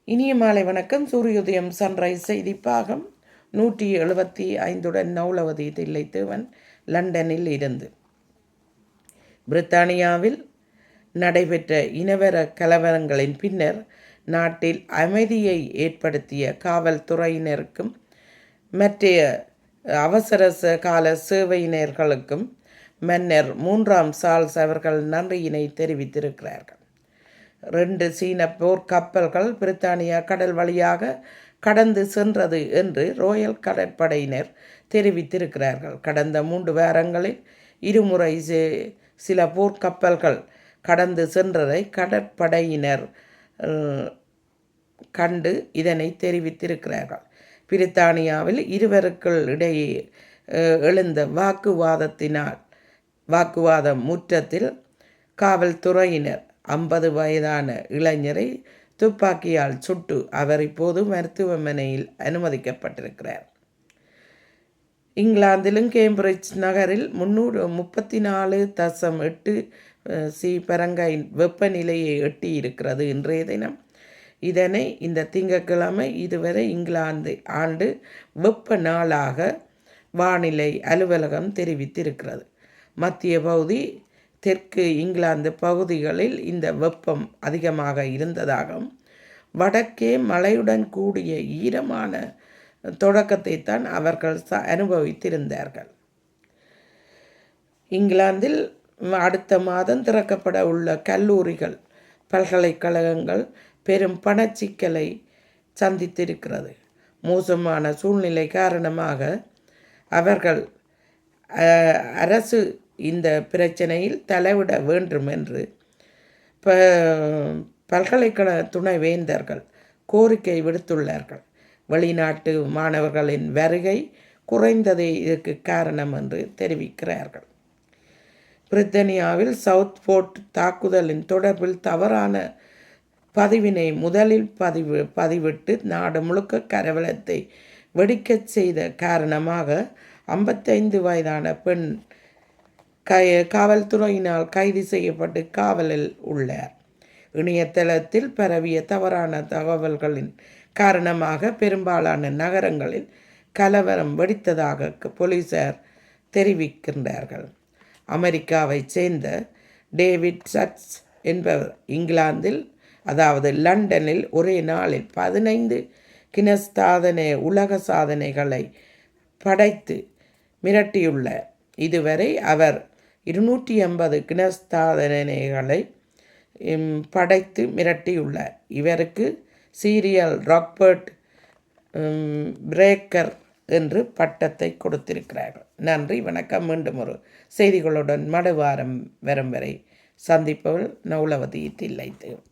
இனிய மாலை வணக்கம். சூரியோதயம் சன்ரைஸ் செய்தி பாகம் 175 நௌலவதி தில்லைத்தேவன் லண்டனில் இருந்து. பிரித்தானியாவில் நடைபெற்ற இனவர கலவரங்களின் பின்னர் நாட்டில் அமைதியை ஏற்படுத்திய காவல்துறையினருக்கும் மற்ற அவசர கால சேவையினர்களுக்கும் மன்னர் 3ஆம் சார்ல்ஸ் அவர்கள் நன்றியினை தெரிவித்திருக்கிறார்கள். 2 சீன போர்க்கப்பல்கள் பிரித்தானியா கடல் வழியாக கடந்து சென்றது என்று ரோயல் கடற்படையினர் தெரிவித்திருக்கிறார்கள். கடந்த 3 வாரங்களில் இருமுறை சில போர்க்கப்பல்கள் கடந்து சென்றதை கடற்படையினர் கண்டு இதனை தெரிவித்திருக்கிறார்கள். பிரித்தானியாவில் இருவருக்குள் இடையே எழுந்த வாக்குவாதம் முற்றத்தில் காவல்துறையினர் 50 வயதான இளைஞரை துப்பாக்கியால் சுட்டு அவர் இப்போது மருத்துவமனையில் அனுமதிக்கப்பட்டிருக்கிறார். இங்கிலாந்திலும் கேம்பிரிட்ஜ் நகரில் 334.8 பரங்கைன் வெப்பநிலையை எட்டியிருக்கிறது இன்றைய தினம். இதனை இந்த திங்கட்கிழமை இதுவரை இங்கிலாந்து ஆண்டு வெப்ப நாளாக வானிலை அலுவலகம் தெரிவித்திருக்கிறது. மத்திய பகுதி தெற்கு இங்கிலாந்து பகுதிகளில் இந்த வெப்பம் அதிகமாக இருந்ததாகவும் வடக்கே மழையுடன் கூடிய ஈரமான தொடக்கத்தை தான் அவர்கள் அனுபவித்திருந்தார்கள். இங்கிலாந்தில் அடுத்த மாதம் திறக்கப்பட உள்ள கல்லூரிகள் பல்கலைக்கழகங்கள் பெரும் பணச்சிக்கலை சந்தித்திருக்கிறது. மோசமான சூழ்நிலை காரணமாக அவர்கள் அரசு இந்த பிரச்சனையில் தலையிட வேண்டும் என்று பல்கலைக்கழக துணைவேந்தர்கள் கோரிக்கை விடுத்துள்ளார்கள். வெளிநாட்டு மாணவர்களின் வருகை குறைந்ததே இதற்கு காரணம் என்று தெரிவிக்கிறார்கள். பிரித்தானியாவில் சவுத்போர்ட் தாக்குதலின் தொடர்பில் தவறான பதிவினை முதலில் பதிவிட்டு நாடு முழுக்க கலவரத்தை வெடிக்கச் செய்த காரணமாக 55 வயதான பெண் காவல்துறையினால் கைது செய்யப்பட்டு காவலில் உள்ளார். இணையதளத்தில் பரவிய தவறான தகவல்களின் காரணமாக பெரும்பாலான நகரங்களில் கலவரம் வெடித்ததாக போலீசார் தெரிவிக்கின்றார்கள். அமெரிக்காவைச் சேர்ந்த டேவிட் சட்ஸ் என்பவர் இங்கிலாந்தில் அதாவது லண்டனில் ஒரே நாளில் 15 கின்னஸ் உலக சாதனைகளை படைத்து மிரட்டியுள்ளார். இதுவரை அவர் 250 கின்னஸ் சாதனைகளை படைத்து மிரட்டியுள்ளார். இவருக்கு சீரியல் ராக்பர்ட் பிரேக்கர் என்று பட்டத்தை கொடுத்திருக்கிறார்கள். நன்றி, வணக்கம். மீண்டும் ஒரு செய்திகளுடன் மறுவாரம் வரும் வரை சந்திப்பவள் நௌலவதி தில்லைத்தேவன்.